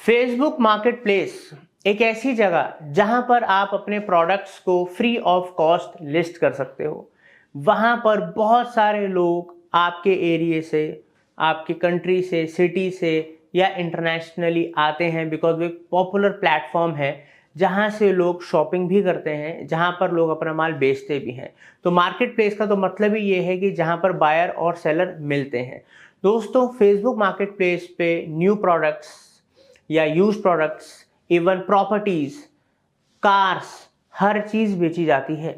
Facebook market place एक ऐसी जगह जहां पर आप अपने प्रोडक्ट्स को फ्री ऑफ कॉस्ट लिस्ट कर सकते हो। वहां पर बहुत सारे लोग आपके एरिया से, आपकी कंट्री से, सिटी से या इंटरनेशनली आते हैं बिकॉज वो एक पॉपुलर प्लेटफॉर्म है जहां से लोग शॉपिंग भी करते हैं, जहां पर लोग अपना माल बेचते भी हैं। तो मार्केट प्लेस का तो मतलब ही ये है कि जहां पर बायर और सेलर मिलते हैं। दोस्तों, फेसबुक मार्केट प्लेस पे न्यू प्रोडक्ट्स या use products, even properties, cars, हर चीज बेची जाती है।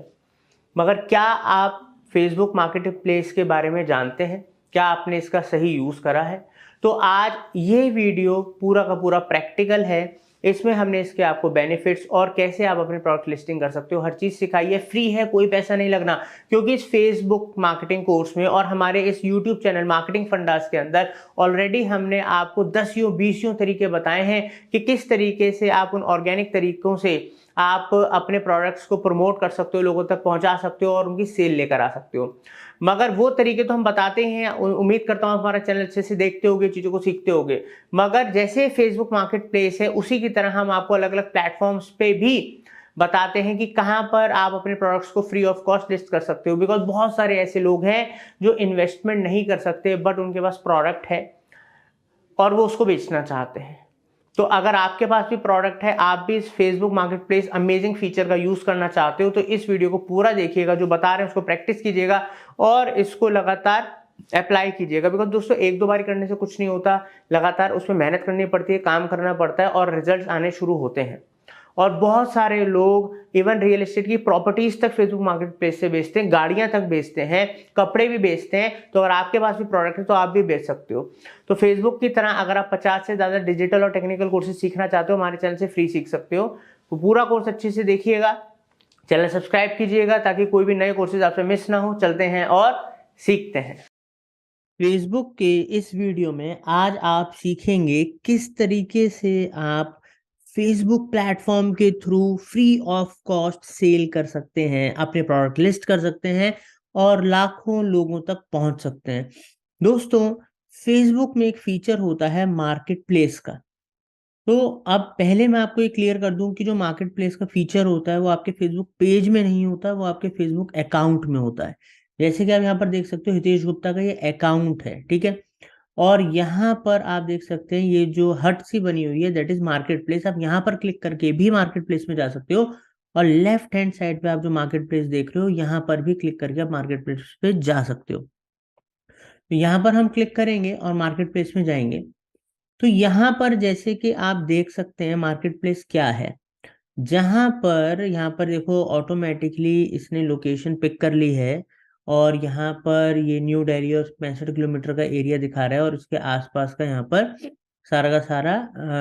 मगर क्या आप फेसबुक मार्केट प्लेस के बारे में जानते हैं? क्या आपने इसका सही यूज करा है? तो आज ये वीडियो पूरा का पूरा प्रैक्टिकल है। इसमें हमने इसके आपको बेनिफिट्स और कैसे आप अपने प्रोडक्ट लिस्टिंग कर सकते हो हर चीज सिखाई है। फ्री है, कोई पैसा नहीं लगना, क्योंकि इस फेसबुक मार्केटिंग कोर्स में और हमारे इस यूट्यूब चैनल मार्केटिंग फंडास के अंदर ऑलरेडी हमने आपको 10 तरीके बताए हैं कि किस तरीके से आप उन ऑर्गेनिक तरीकों से आप अपने प्रोडक्ट्स को प्रमोट कर सकते हो, लोगों तक पहुंचा सकते हो और उनकी सेल लेकर आ सकते हो। मगर वो तरीके तो हम बताते हैं, उम्मीद करता हूं हमारा चैनल अच्छे से देखते होगे, चीजों को सीखते होगे। मगर जैसे फेसबुक मार्केट प्लेस है, उसी की तरह हम आपको अलग अलग प्लेटफॉर्म्स पे भी बताते हैं कि कहां पर आप अपने प्रोडक्ट्स को फ्री ऑफ कॉस्ट लिस्ट कर सकते हो। बिकॉज बहुत सारे ऐसे लोग हैं जो इन्वेस्टमेंट नहीं कर सकते बट उनके पास प्रोडक्ट है और वो उसको बेचना चाहते हैं। तो अगर आपके पास भी प्रोडक्ट है, आप भी इस Facebook market place amazing feature का यूज करना चाहते हो, तो इस वीडियो को पूरा देखिएगा। जो बता रहे हैं उसको प्रैक्टिस कीजिएगा और इसको लगातार अप्लाई कीजिएगा। बिकॉज दोस्तों, एक दो बार करने से कुछ नहीं होता, लगातार उसमें मेहनत करनी पड़ती है, काम करना पड़ता है और रिजल्ट आने शुरू होते हैं। और बहुत सारे लोग इवन रियल एस्टेट की प्रॉपर्टीज तक फेसबुक मार्केट प्लेस से बेचते हैं, गाड़ियां तक बेचते हैं, कपड़े भी बेचते हैं। तो अगर आपके पास भी प्रोडक्ट है तो आप भी बेच सकते हो। तो फेसबुक की तरह अगर आप 50 से ज्यादा डिजिटल और टेक्निकल कोर्सेज सीखना चाहते हो, हमारे चैनल से फ्री सीख सकते हो। तो पूरा कोर्स अच्छे से देखिएगा, चैनल सब्सक्राइब कीजिएगा ताकि कोई भी नए कोर्सेज आपसे मिस ना हो। चलते हैं और सीखते हैं। फेसबुक के इस वीडियो में आज आप सीखेंगे किस तरीके से आप फेसबुक प्लेटफॉर्म के through free of cost sell कर सकते हैं, अपने प्रोडक्ट लिस्ट कर सकते हैं और लाखों लोगों तक पहुंच सकते हैं। दोस्तों, फेसबुक में एक फीचर होता है मार्केट प्लेस का। तो अब पहले मैं आपको ये क्लियर कर दूं कि जो मार्केट प्लेस का फीचर होता है वो आपके फेसबुक पेज में नहीं होता, वो आपके फेसबुक अकाउंट में होता है। जैसे कि आप यहाँ पर देख सकते हो, हितेश गुप्ता का ये अकाउंट है, ठीक है। और यहाँ पर आप देख सकते हैं ये जो हट सी बनी हुई है, दैट इज मार्केट प्लेस। आप यहाँ पर क्लिक करके भी मार्केट प्लेस में जा सकते हो और लेफ्ट हैंड साइड पे आप जो मार्केट प्लेस देख रहे हो, यहाँ पर भी क्लिक करके आप मार्केट प्लेस पे जा सकते हो। तो यहाँ पर हम क्लिक करेंगे और मार्केट प्लेस में जाएंगे। तो यहाँ पर जैसे कि आप देख सकते हैं मार्केट प्लेस क्या है, जहां पर यहाँ पर देखो ऑटोमेटिकली इसने लोकेशन पिक कर ली है और यहाँ पर ये न्यू दिल्ली और 65 किलोमीटर का एरिया दिखा रहा है और उसके आसपास का यहाँ पर सारा का सारा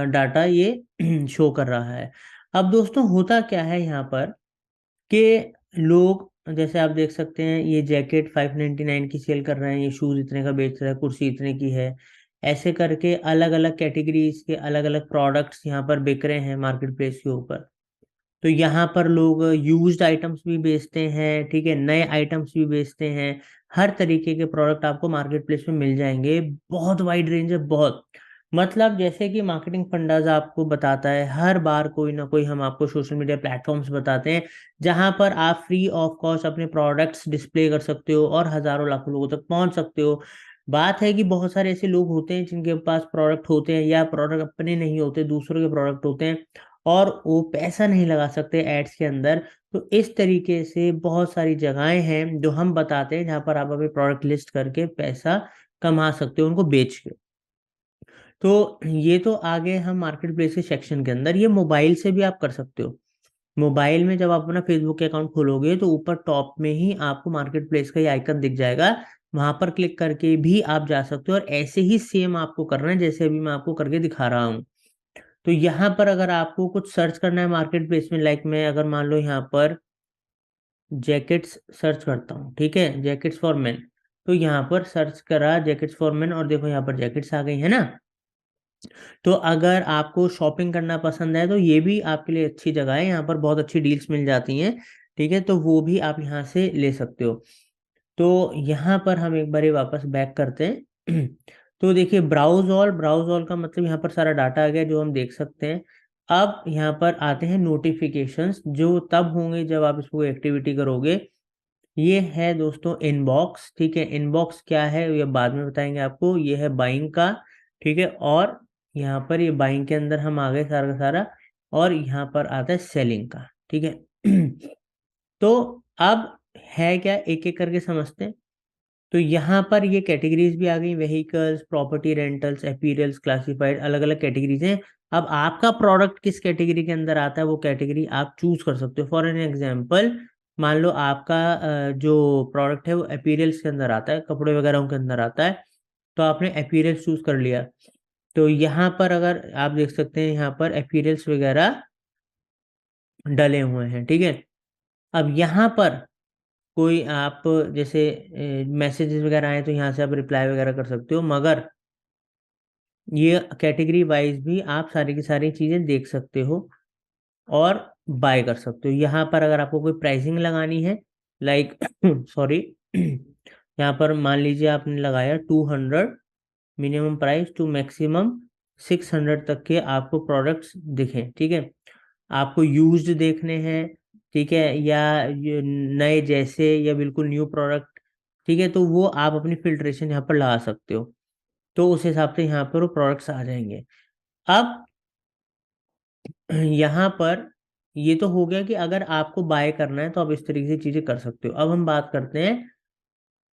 डाटा ये शो कर रहा है। अब दोस्तों, होता क्या है यहाँ पर कि लोग, जैसे आप देख सकते हैं, ये जैकेट 599 की सेल कर रहे हैं, ये शूज इतने का बेच रहा है, कुर्सी इतने की है। ऐसे करके अलग अलग कैटेगरीज के अलग अलग प्रोडक्ट्स यहाँ पर बिक रहे हैं मार्केट प्लेस के ऊपर। तो यहाँ पर लोग यूज्ड आइटम्स भी बेचते हैं, ठीक है, नए आइटम्स भी बेचते हैं। हर तरीके के प्रोडक्ट आपको मार्केट प्लेस में मिल जाएंगे। बहुत वाइड रेंज है, बहुत। मतलब जैसे कि मार्केटिंग फंडाज आपको बताता है, हर बार कोई ना कोई हम आपको सोशल मीडिया प्लेटफॉर्म्स बताते हैं जहां पर आप फ्री ऑफ कॉस्ट अपने प्रोडक्ट्स डिस्प्ले कर सकते हो और हजारों लाखों लोगों तक पहुंच सकते हो। बात है कि बहुत सारे ऐसे लोग होते हैं जिनके पास प्रोडक्ट होते हैं या प्रोडक्ट अपने नहीं होते, दूसरों के प्रोडक्ट होते हैं और वो पैसा नहीं लगा सकते एड्स के अंदर। तो इस तरीके से बहुत सारी जगहें हैं जो हम बताते हैं जहां पर आप अपने प्रोडक्ट लिस्ट करके पैसा कमा सकते हो उनको बेच के। तो ये तो आगे हम मार्केट प्लेस के सेक्शन के अंदर, ये मोबाइल से भी आप कर सकते हो। मोबाइल में जब आप अपना फेसबुक के अकाउंट खोलोगे तो ऊपर टॉप में ही आपको मार्केट प्लेस का ये आइकन दिख जाएगा, वहां पर क्लिक करके भी आप जा सकते हो और ऐसे ही सेम आपको करना है जैसे अभी मैं आपको करके दिखा रहा हूँ। तो यहाँ पर अगर आपको कुछ सर्च करना है मार्केट प्लेस में, लाइक मैं अगर मान लो यहाँ पर जैकेट्स सर्च करता हूँ, ठीक है, जैकेट्स फॉर मेन। तो यहाँ पर सर्च करा जैकेट्स फॉर मेन और देखो यहाँ पर जैकेट्स आ गई है ना। तो अगर आपको शॉपिंग करना पसंद है तो ये भी आपके लिए अच्छी जगह है, यहाँ पर बहुत अच्छी डील्स मिल जाती हैं, ठीक है। तो वो भी आप यहाँ से ले सकते हो। तो यहाँ पर हम एक बार वापस बैक करते हैं। तो देखिए ब्राउज ऑल का मतलब यहाँ पर सारा डाटा आ गया जो हम देख सकते हैं। अब यहाँ पर आते हैं नोटिफिकेशंस, जो तब होंगे जब आप इसको एक्टिविटी करोगे। ये है दोस्तों इनबॉक्स, ठीक है। इनबॉक्स क्या है ये बाद में बताएंगे आपको। ये है बाइंग का, ठीक है। और यहाँ पर ये बाइंग के अंदर हम आ गए सारा का सारा, और यहाँ पर आता है सेलिंग का, ठीक है। तो अब है क्या, एक एक करके समझते हैं। तो यहाँ पर ये कैटेगरीज भी आ गई, vehicles, property, rentals, appearance, classified, अलग अलग कैटेगरीज हैं। अब आपका प्रोडक्ट किस कैटेगरी के अंदर आता है वो कैटेगरी आप चूज कर सकते हो। फॉर एन एग्जांपल, मान लो आपका जो प्रोडक्ट है वो अपीयरेंस के अंदर आता है, कपड़े वगैरह के अंदर आता है, तो आपने अपीयरेंस चूज कर लिया। तो यहाँ पर अगर आप देख सकते हैं यहाँ पर अपीयरेंस वगैरह डले हुए हैं, ठीक है। अब यहाँ पर कोई आप जैसे मैसेजेस वगैरह आए तो यहाँ से आप रिप्लाई वगैरह कर सकते हो, मगर ये कैटेगरी वाइज भी आप सारी की सारी चीज़ें देख सकते हो और बाय कर सकते हो। यहाँ पर अगर आपको कोई प्राइसिंग लगानी है, लाइक सॉरी, यहाँ पर मान लीजिए आपने लगाया 200 मिनिमम प्राइस टू मैक्सिमम 600 तक के आपको प्रोडक्ट्स दिखें, ठीक है। आपको यूज्ड देखने हैं, ठीक है, या ये नए जैसे या बिल्कुल न्यू प्रोडक्ट, ठीक है। तो वो आप अपनी फिल्ट्रेशन यहाँ पर लगा सकते हो, तो उस हिसाब से यहाँ पर वो प्रोडक्ट्स आ जाएंगे। अब यहाँ पर ये तो हो गया कि अगर आपको बाय करना है तो आप इस तरीके से चीजें कर सकते हो। अब हम बात करते हैं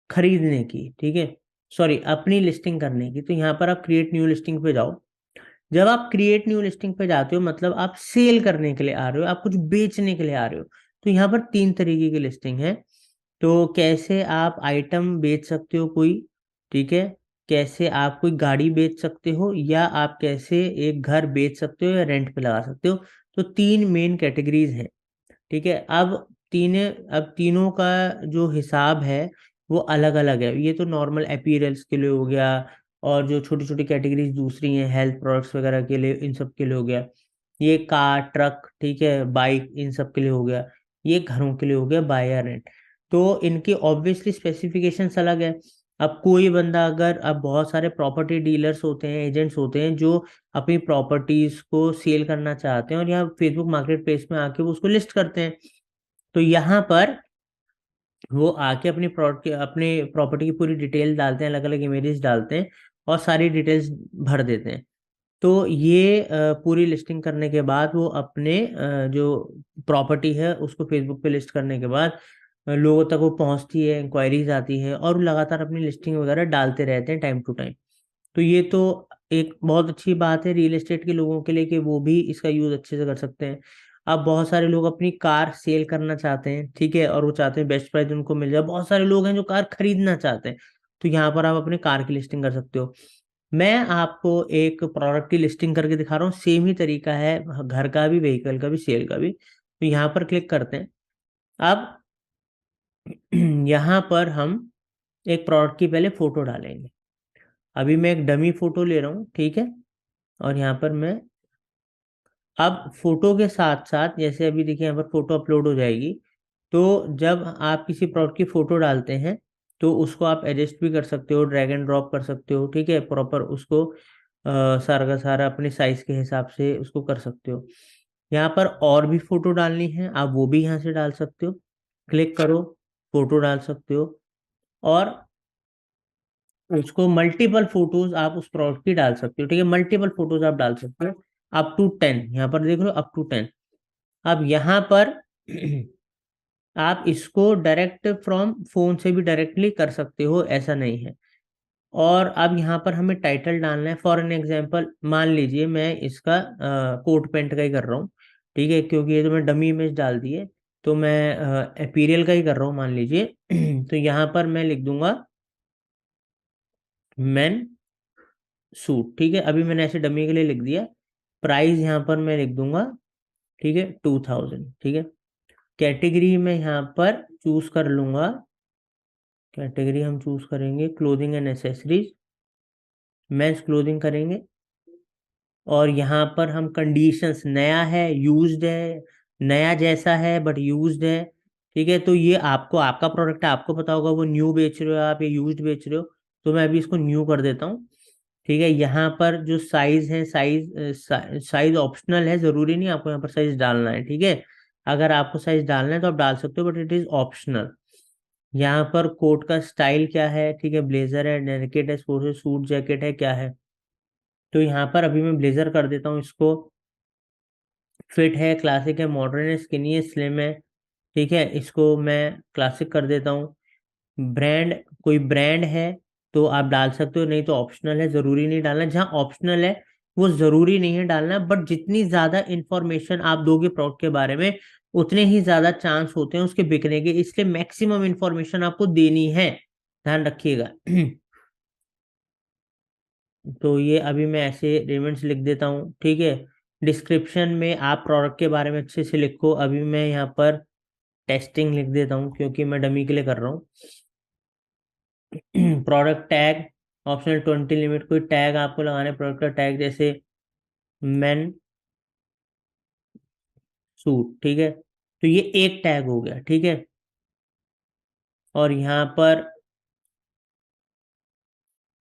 खरीदने की, ठीक है, सॉरी अपनी लिस्टिंग करने की। तो यहाँ पर आप क्रिएट न्यू लिस्टिंग पे जाओ। जब आप क्रिएट न्यू लिस्टिंग पे जाते हो मतलब आप सेल करने के लिए आ रहे हो, आप कुछ बेचने के लिए आ रहे हो। तो यहाँ पर 3 तरीके की लिस्टिंग है। तो कैसे आप आइटम बेच सकते हो कोई, ठीक है, कैसे आप कोई गाड़ी बेच सकते हो, या आप कैसे एक घर बेच सकते हो या रेंट पे लगा सकते हो। तो 3 मेन कैटेगरीज हैं, ठीक है। अब तीनों का जो हिसाब है वो अलग अलग है। ये तो नॉर्मल अपीयरेंस के लिए हो गया, और जो छोटी छोटी कैटेगरीज दूसरी हैं हेल्थ प्रोडक्ट्स वगैरह के लिए, इन सब के लिए हो गया। ये कार, ट्रक, ठीक है, बाइक, इन सब के लिए हो गया। ये घरों के लिए हो गया बाय या रेंट। तो इनकी ऑब्वियसली स्पेसिफिकेशंस अलग है। अब कोई बंदा अगर, अब बहुत सारे प्रॉपर्टी डीलर्स होते हैं, एजेंट्स होते हैं जो अपनी प्रॉपर्टीज को सेल करना चाहते हैं और यहाँ फेसबुक मार्केट प्लेस में आके वो उसको लिस्ट करते हैं। तो यहाँ पर वो आके अपनी प्रोडक्ट अपने प्रॉपर्टी की पूरी डिटेल डालते हैं, अलग अलग इमेजेस डालते हैं और सारी डिटेल्स भर देते हैं। तो ये पूरी लिस्टिंग करने के बाद वो अपने जो प्रॉपर्टी है उसको फेसबुक पे लिस्ट करने के बाद लोगों तक वो पहुंचती है, इंक्वायरीज आती है, और वो लगातार अपनी लिस्टिंग वगैरह डालते रहते हैं टाइम टू टाइम। तो ये तो एक बहुत अच्छी बात है रियल एस्टेट के लोगों के लिए कि वो भी इसका यूज अच्छे से कर सकते हैं। अब बहुत सारे लोग अपनी कार सेल करना चाहते हैं, ठीक है, और वो चाहते हैं बेस्ट प्राइस उनको मिल जाए। बहुत सारे लोग हैं जो कार खरीदना चाहते हैं, तो यहाँ पर आप अपने कार की लिस्टिंग कर सकते हो। मैं आपको एक प्रोडक्ट की लिस्टिंग करके दिखा रहा हूँ, सेम ही तरीका है घर का भी, व्हीकल का भी, सेल का भी। तो यहाँ पर क्लिक करते हैं। अब यहाँ पर हम एक प्रोडक्ट की पहले फोटो डालेंगे। अभी मैं एक डमी फोटो ले रहा हूँ, ठीक है, और यहाँ पर मैं अब फोटो के साथ साथ, जैसे अभी देखिए यहाँ पर फोटो अपलोड हो जाएगी। तो जब आप किसी प्रोडक्ट की फोटो डालते हैं तो उसको आप एडजस्ट भी कर सकते हो, ड्रैग एंड ड्रॉप कर सकते हो, ठीक है, प्रॉपर उसको सारा का सारा अपने साइज के हिसाब से उसको कर सकते हो। यहाँ पर और भी फोटो डालनी है आप वो भी यहाँ से डाल सकते हो। क्लिक करो, फोटो डाल सकते हो, और उसको मल्टीपल फोटोज आप उस प्रोडक्ट की डाल सकते हो, ठीक है, मल्टीपल फोटोज आप डाल सकते हो, अप टू 10। यहाँ पर देख लो अप टू 10। अब यहाँ पर आप इसको डायरेक्ट फ्रॉम फोन से भी डायरेक्टली कर सकते हो, ऐसा नहीं है। और अब यहाँ पर हमें टाइटल डालना है। फॉर एन एग्जांपल मान लीजिए मैं इसका कोट पेंट का ही कर रहा हूँ, ठीक है, क्योंकि ये तो मैं डमी इमेज डाल दी है। तो मैं एपीरियल का ही कर रहा हूँ मान लीजिए। तो यहाँ पर मैं लिख दूंगा मेन सूट, ठीक है, अभी मैंने ऐसे डमी के लिए लिख दिया। प्राइस यहाँ पर मैं लिख दूंगा, ठीक है, 2000, ठीक है। कैटेगरी में यहाँ पर चूज कर लूंगा, कैटेगरी हम चूज करेंगे clothing and accessories, men's clothing करेंगे। और यहाँ पर हम कंडीशंस, नया है, यूज्ड है, नया जैसा है बट यूज्ड है, ठीक है। तो ये आपको, आपका प्रोडक्ट है, आपको पता होगा वो न्यू बेच रहे हो आप या यूज्ड बेच रहे हो। तो मैं अभी इसको न्यू कर देता हूँ। ठीक है, यहाँ पर जो साइज है, साइज ऑप्शनल है, जरूरी नहीं आपको यहाँ पर साइज डालना है। ठीक है, अगर आपको साइज डालना है तो आप डाल सकते हो, बट इट इज ऑप्शनल। यहाँ पर कोट का स्टाइल क्या है, ठीक है, ब्लेजर है, जैकेट है, स्पोर्ट्स है, सूट जैकेट है, क्या है। तो यहाँ पर अभी मैं ब्लेजर कर देता हूँ इसको। फिट है, क्लासिक है, मॉडर्न है, स्किनी है, स्लिम है। ठीक है, इसको मैं क्लासिक कर देता हूँ। ब्रांड, कोई ब्रांड है तो आप डाल सकते हो, नहीं तो ऑप्शनल है, जरूरी नहीं डालना। जहाँ ऑप्शनल है वो जरूरी नहीं है डालना, बट जितनी ज्यादा इंफॉर्मेशन आप दोगे प्रोडक्ट के बारे में, उतने ही ज्यादा चांस होते हैं उसके बिकने के, इसलिए मैक्सिमम इंफॉर्मेशन आपको देनी है, ध्यान रखिएगा। तो ये अभी मैं ऐसे रेमेंड्स लिख देता हूँ। ठीक है, डिस्क्रिप्शन में आप प्रोडक्ट के बारे में अच्छे से लिखो। अभी मैं यहाँ पर टेस्टिंग लिख देता हूँ क्योंकि मैं डमी के लिए कर रहा हूँ। प्रोडक्ट टैग ऑप्शनल 20 लिमिट, कोई टैग आपको लगाने प्रोडक्ट का टैग, जैसे मेन सूट। ठीक है, तो ये एक टैग हो गया। ठीक है, और यहाँ पर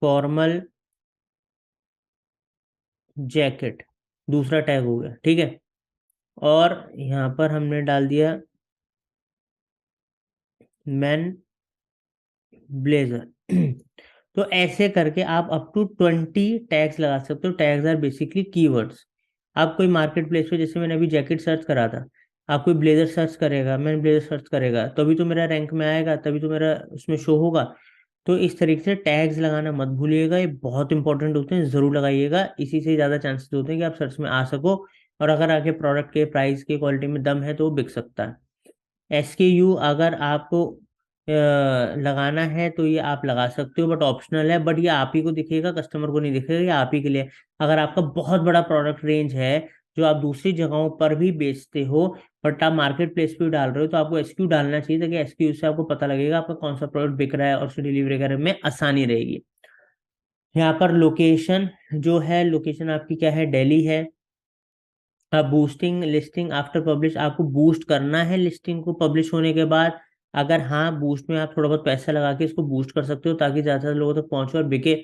फॉर्मल जैकेट दूसरा टैग हो गया। ठीक है, और यहाँ पर हमने डाल दिया मैन ब्लेजर। तो ऐसे करके आप अप टू 20 टैग्स लगा सकते हो। Tags are basically keywords. आप कोई मार्केट प्लेस पे, जैसे मैंने अभी जैकेट सर्च करा था, आप कोई ब्लेजर सर्च करेगा, मैंने ब्लेजर सर्च करेगा, तभी तो मेरा रैंक में आएगा, तभी तो मेरा उसमें शो होगा। तो इस तरीके से टैग्स लगाना मत भूलिएगा, ये बहुत इंपॉर्टेंट होते हैं, जरूर लगाइएगा। इसी से ज़्यादा चांसेस होते हैं कि आप सर्च में आ सको, और अगर आगे प्रोडक्ट के प्राइस के क्वालिटी में दम है तो वो बिक सकता है। SKU अगर आपको लगाना है तो ये आप लगा सकते हो, बट ऑप्शनल है, बट ये आप ही को दिखेगा, कस्टमर को नहीं दिखेगा, ये आप ही के लिए। अगर आपका बहुत बड़ा प्रोडक्ट रेंज है जो आप दूसरी जगहों पर भी बेचते हो, बट आप मार्केट प्लेस पे भी डाल रहे हो, तो आपको SKU डालना चाहिए, ताकि SKU से आपको पता लगेगा आपका कौन सा प्रोडक्ट बिक रहा है और उसकी डिलीवरी करने में आसानी रहेगी। यहाँ पर लोकेशन जो है, लोकेशन आपकी क्या है, दिल्ली है। अब बूस्टिंग लिस्टिंग आफ्टर पब्लिश, आपको बूस्ट करना है लिस्टिंग को पब्लिश होने के बाद। अगर हाँ, बूस्ट में आप थोड़ा बहुत पैसा लगा के इसको बूस्ट कर सकते हो ताकि ज्यादा लोगों तक पहुंचे और बिके।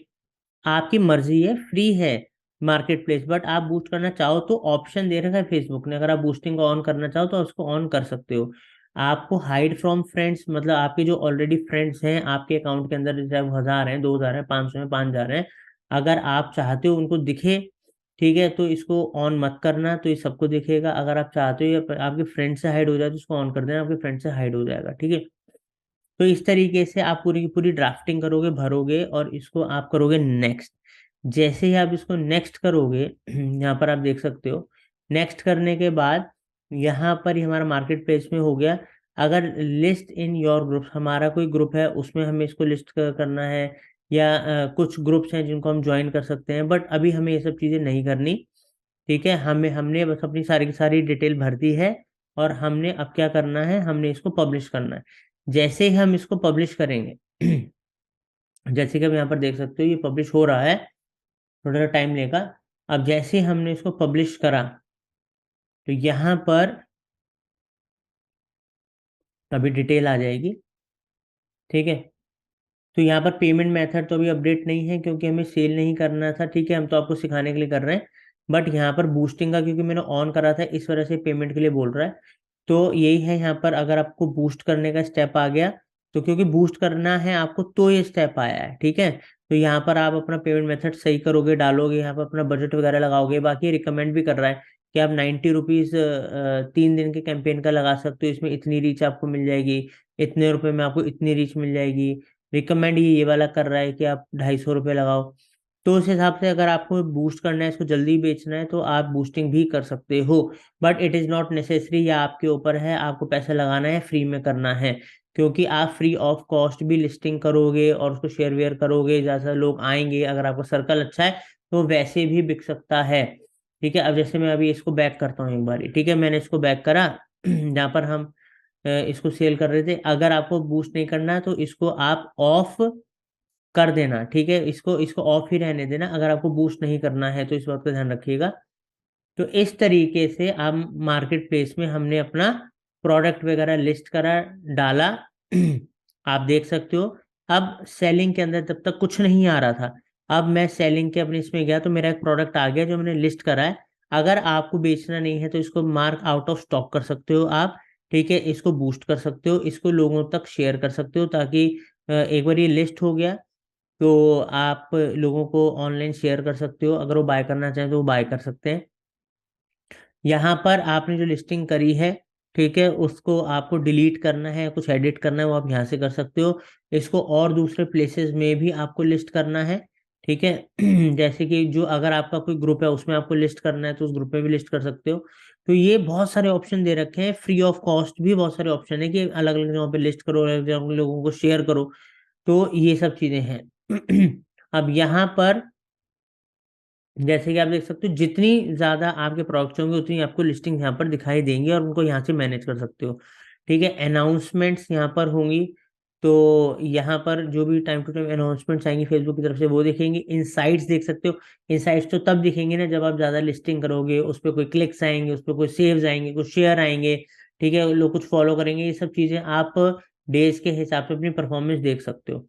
आपकी मर्जी है, फ्री है मार्केट प्लेस, बट आप बूस्ट करना चाहो तो ऑप्शन दे रखा है फेसबुक ने, अगर आप बूस्टिंग को ऑन करना चाहो तो उसको ऑन कर सकते हो। आपको हाइड फ्रॉम फ्रेंड्स, मतलब आपके जो ऑलरेडी फ्रेंड्स हैं आपके अकाउंट के अंदर, चाहे वो 1000 हैं, 2000 हैं, 500 हैं, 5000 हैं, अगर आप चाहते हो उनको दिखे, ठीक है, तो इसको ऑन मत करना, तो ये सबको दिखेगा। अगर आप चाहते हो ये आपके फ्रेंड से हाइड हो जाए तो इसको ऑन कर देना, आपके फ्रेंड से हाइड हो जाएगा। ठीक है, तो इस तरीके से आप पूरी की पूरी ड्राफ्टिंग करोगे, भरोगे, और इसको आप करोगे नेक्स्ट। जैसे ही आप इसको नेक्स्ट करोगे, यहाँ पर आप देख सकते हो, नेक्स्ट करने के बाद यहाँ पर ही हमारा मार्केट प्लेस में हो गया। अगर लिस्ट इन योर ग्रुप, हमारा कोई ग्रुप है उसमें हमें इसको लिस्ट करना है, या कुछ ग्रुप्स हैं जिनको हम ज्वाइन कर सकते हैं, बट अभी हमें ये सब चीज़ें नहीं करनी। ठीक है, हमने बस अपनी सारी की सारी डिटेल भर दी है, और हमने अब क्या करना है, हमने इसको पब्लिश करना है। जैसे ही हम इसको पब्लिश करेंगे, जैसे कि आप यहाँ पर देख सकते हो ये पब्लिश हो रहा है, थोड़ा सा टाइम लेगा। अब जैसे ही हमने इसको पब्लिश करा, तो यहाँ पर अभी डिटेल आ जाएगी। ठीक है, तो यहाँ पर पेमेंट मेथड तो अभी अपडेट नहीं है क्योंकि हमें सेल नहीं करना था। ठीक है, हम तो आपको सिखाने के लिए कर रहे हैं, बट यहाँ पर बूस्टिंग का क्योंकि मैंने ऑन करा था, इस वजह से पेमेंट के लिए बोल रहा है। तो यही है, यहाँ पर अगर आपको बूस्ट करने का स्टेप आ गया, तो क्योंकि बूस्ट करना है आपको तो ये स्टेप आया है। ठीक है, तो यहाँ पर आप अपना पेमेंट मेथड सही करोगे, डालोगे, यहाँ पर अपना बजट वगैरह लगाओगे। बाकी रिकमेंड भी कर रहा है कि आप 90 रुपीज़ 3 दिन के कैंपेन का लगा सकते हो, इसमें इतनी रीच आपको मिल जाएगी, इतने रुपए में आपको इतनी रीच मिल जाएगी। रिकमेंड ये वाला कर रहा है कि आप 250 रुपये लगाओ। तो उस हिसाब से अगर आपको बूस्ट करना है, इसको जल्दी बेचना है, तो आप बूस्टिंग भी कर सकते हो, but it is not necessary, या आपके ऊपर है, आपको पैसा लगाना है, फ्री में करना है। क्योंकि आप फ्री ऑफ कॉस्ट भी लिस्टिंग करोगे और उसको शेयर वेयर करोगे, जैसा लोग आएंगे, अगर आपका सर्कल अच्छा है तो वैसे भी बिक सकता है। ठीक है, अब जैसे मैं अभी इसको बैक करता हूँ एक बारी। ठीक है, मैंने इसको बैक करा, जहाँ पर हम इसको सेल कर रहे थे। अगर आपको बूस्ट नहीं करना है तो इसको आप ऑफ कर देना। ठीक है, इसको इसको ऑफ ही रहने देना अगर आपको बूस्ट नहीं करना है, तो इस बात का ध्यान रखिएगा। तो इस तरीके से हम मार्केट प्लेस में हमने अपना प्रोडक्ट वगैरह लिस्ट करा, डाला। आप देख सकते हो, अब सेलिंग के अंदर तब तक कुछ नहीं आ रहा था, अब मैं सेलिंग के अपने इसमें गया तो मेरा एक प्रोडक्ट आ गया जो मैंने लिस्ट करा है। अगर आपको बेचना नहीं है तो इसको मार्क आउट ऑफ स्टॉक कर सकते हो आप, ठीक है। इसको बूस्ट कर सकते हो, इसको लोगों तक शेयर कर सकते हो, ताकि एक बार ये लिस्ट हो गया तो आप लोगों को ऑनलाइन शेयर कर सकते हो, अगर वो बाय करना चाहें तो वो बाय कर सकते हैं। यहाँ पर आपने जो लिस्टिंग करी है, ठीक है, उसको आपको डिलीट करना है, कुछ एडिट करना है, वो आप यहाँ से कर सकते हो। इसको और दूसरे प्लेसेस में भी आपको लिस्ट करना है, ठीक है। जैसे कि जो अगर आपका कोई ग्रुप है उसमें आपको लिस्ट करना है तो उस ग्रुप में भी लिस्ट कर सकते हो। तो ये बहुत सारे ऑप्शन दे रखे हैं, फ्री ऑफ कॉस्ट भी बहुत सारे ऑप्शन है कि अलग अलग जगहों पे लिस्ट करो, अलग अलग लोगों को शेयर करो। तो ये सब चीजें हैं। अब यहाँ पर जैसे कि आप देख सकते हो, जितनी ज्यादा आपके प्रोडक्ट्स होंगे उतनी आपको लिस्टिंग यहाँ पर दिखाई देंगी और उनको यहाँ से मैनेज कर सकते हो, ठीक है। अनाउंसमेंट्स यहाँ पर होंगी, तो यहाँ पर जो भी टाइम टू टाइम अनाउंसमेंट्स आएंगी फेसबुक की तरफ से वो देखेंगे। इनसाइट्स देख सकते हो। इनसाइट्स तो तब दिखेंगे ना जब आप ज्यादा लिस्टिंग करोगे, उस पर कोई क्लिक्स आएंगे, उस पर कोई सेव्स आएंगे, कुछ शेयर आएंगे, ठीक है, लोग कुछ फॉलो करेंगे। ये सब चीजें आप डेज के हिसाब से अपनी परफॉर्मेंस देख सकते हो,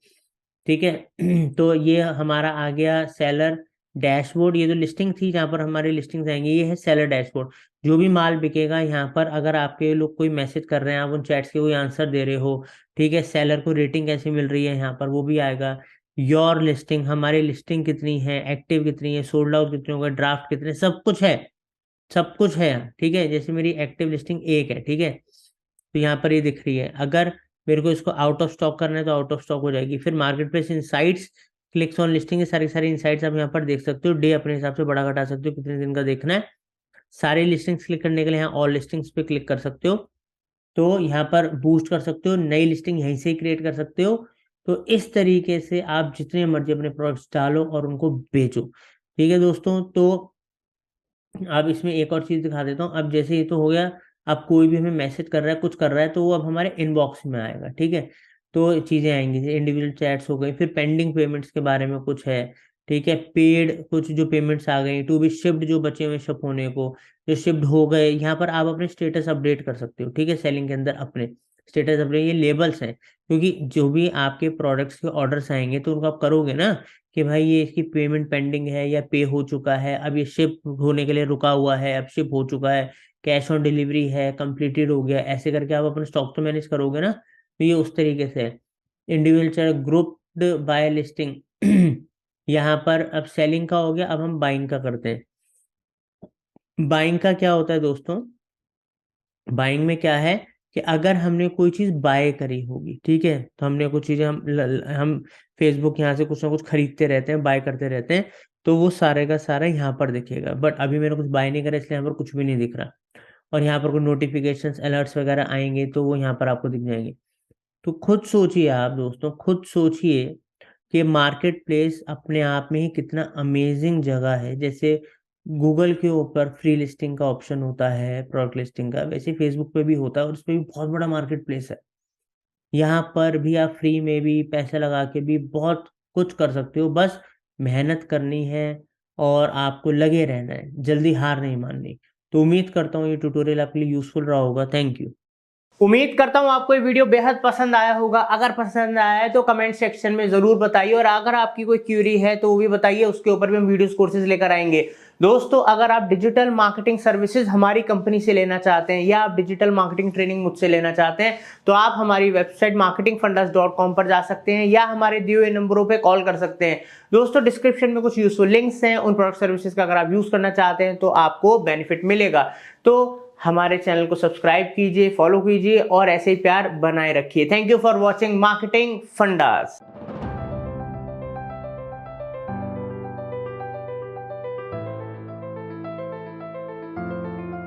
ठीक है। तो ये हमारा आ गया सेलर डैशबोर्ड। ये जो लिस्टिंग थी जहाँ पर हमारी लिस्टिंग्स आएंगी, ये है सेलर डैशबोर्ड। जो भी माल बिकेगा यहाँ पर, अगर आपके लोग कोई मैसेज कर रहे हैं, आप उन चैट्स के कोई आंसर दे रहे हो, ठीक है, सेलर को रेटिंग कैसी मिल रही है यहाँ पर वो भी आएगा। योर लिस्टिंग, हमारी लिस्टिंग कितनी है, एक्टिव कितनी है, सोल्ड आउट कितने हो गए, ड्राफ्ट कितने, सब कुछ है, सब कुछ है, ठीक है। जैसे मेरी एक्टिव लिस्टिंग 1 है, ठीक है, तो यहाँ पर ये दिख रही है। अगर मेरे को इसको आउट ऑफ स्टॉक करना है तो आउट ऑफ स्टॉक हो जाएगी। फिर market place insights, clicks on listing, सारी सारी इनसाइट्स आप यहाँ पर देख सकते हो। डे अपने हिसाब से बड़ा घटा सकते हो, कितने दिन का देखना है। सारी लिस्टिंग्स क्लिक करने के लिए यहाँ ऑल लिस्टिंग्स पे क्लिक कर सकते हो, तो यहाँ पर बूस्ट कर सकते हो, नई लिस्टिंग यहीं से ही क्रिएट कर सकते हो। तो इस तरीके से आप जितने मर्जी अपने प्रोडक्ट्स डालो और उनको बेचो, ठीक है दोस्तों। तो अब इसमें एक और चीज दिखा देता हूँ। अब जैसे ये तो हो गया, अब कोई भी हमें मैसेज कर रहा है, कुछ कर रहा है, तो वो अब हमारे इनबॉक्स में आएगा, ठीक है। तो चीजें आएंगी, इंडिविजुअल चैट्स हो गई, फिर पेंडिंग पेमेंट्स के बारे में कुछ है, ठीक है, पेड कुछ जो पेमेंट्स आ गई, टू बी शिप्ड जो बचे हुए शिप होने को, जो शिप्ड हो गए, यहाँ पर आप अपने स्टेटस अपडेट कर सकते हो, ठीक है। सेलिंग के अंदर अपने स्टेटस अपडेट, ये लेबल्स हैं, क्योंकि जो भी आपके प्रोडक्ट्स के ऑर्डर्स आएंगे तो उनको आप करोगे ना कि भाई ये इसकी पेमेंट पेंडिंग है या पे हो चुका है, अब ये शिप होने के लिए रुका हुआ है, अब शिप हो चुका है, कैश ऑन डिलीवरी है, कंप्लीटेड हो गया, ऐसे करके आप अपना स्टॉक तो मैनेज करोगे ना। तो ये उस तरीके से है। Individual chart, grouped by listing. यहाँ पर अब सेलिंग का हो गया, अब हम बाइंग का करते हैं। बाइंग का क्या होता है दोस्तों? बाइंग में क्या है कि अगर हमने कोई चीज बाय करी होगी, ठीक है, तो हमने कुछ चीजें हम फेसबुक यहाँ से कुछ ना कुछ खरीदते रहते हैं, बाय करते रहते हैं, तो वो सारे का सारा यहाँ पर दिखेगा। बट अभी मैंने कुछ बाय नहीं करा इसलिए यहाँ पर कुछ भी नहीं दिख रहा। और यहाँ पर कोई नोटिफिकेशन अलर्ट्स वगैरह आएंगे तो वो यहाँ पर आपको दिख जाएंगे। तो खुद सोचिए आप दोस्तों, खुद सोचिए कि मार्केट प्लेस अपने आप में ही कितना अमेजिंग जगह है। जैसे गूगल के ऊपर फ्री लिस्टिंग का ऑप्शन होता है, प्रोडक्ट लिस्टिंग का, वैसे फेसबुक पे भी होता है और उस पर भी बहुत बड़ा मार्केट प्लेस है। यहाँ पर भी आप फ्री में भी पैसे लगा के भी बहुत कुछ कर सकते हो, बस मेहनत करनी है और आपको लगे रहना है, जल्दी हार नहीं माननी। तो उम्मीद करता हूँ ये ट्यूटोरियल आपके लिए यूजफुल रहा होगा। Thank you. उम्मीद करता हूँ आपको ये वीडियो बेहद पसंद आया होगा। अगर पसंद आया है तो कमेंट सेक्शन में जरूर बताइए, और अगर आपकी कोई क्यूरी है तो वो भी बताइए, उसके ऊपर भी हम वीडियोस कोर्सेज लेकर आएंगे। दोस्तों, अगर आप डिजिटल मार्केटिंग सर्विसेज हमारी कंपनी से लेना चाहते हैं या आप डिजिटल मार्केटिंग ट्रेनिंग मुझसे लेना चाहते हैं तो आप हमारी वेबसाइट marketingfundas.com पर जा सकते हैं या हमारे दिए हुए नंबरों पर कॉल कर सकते हैं। दोस्तों, डिस्क्रिप्शन में कुछ यूजफुल लिंक्स हैं, उन प्रोडक्ट सर्विसेज का अगर आप यूज करना चाहते हैं तो आपको बेनिफिट मिलेगा। तो हमारे चैनल को सब्सक्राइब कीजिए, फॉलो कीजिए और ऐसे ही प्यार बनाए रखिए। Thank you for watching marketing fundas.